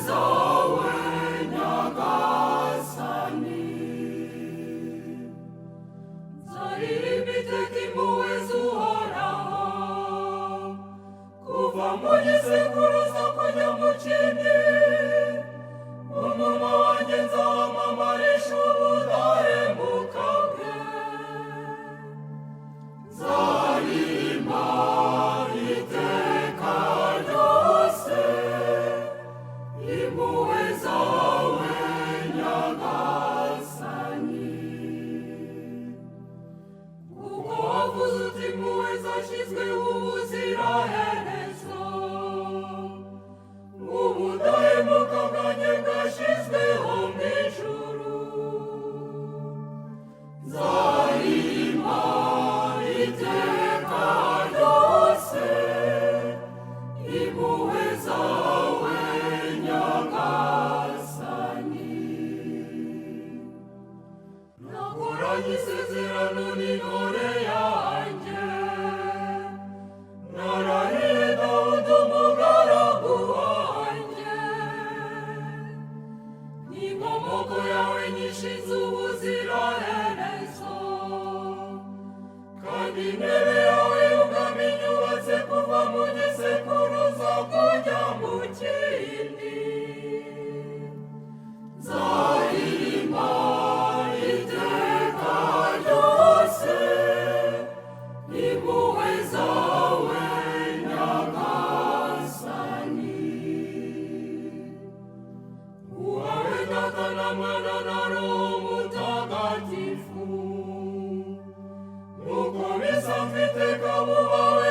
zawe Nyagasani. Nzaririmba iteka impuhwe z'Uhoraho, kuva mu gisekuruza kujya mu kindi. Umunwa wanjye nzawamamarisha ubudahemuka bwe. Nzaririmba iteka ryose impuhwe zawe Nyagasani. Kuko wavuze uti impuhwe zashyizweho ubuziraherezo, ubudahemuka bwanjye bwashyizweho mu ijuru. Nzaririmba iteka ryose impuhwe zawe Nyagasani. Nakoranye isezerano n'intore yanjye, narahiye Dawudi umugaragu wanjye. N'inkomoko yawe nyinshi z'ubuziraherezo, kandi intebe yawe y'ubwami yubatse kuva mu gisekuruza kujya mu kindi. Nzaririmba iteka ryose impuhwe zawe Nyagasani. Uwawe Data na Mwana na Roho Mutagatifu, nuko bisanzwe iteka bubawe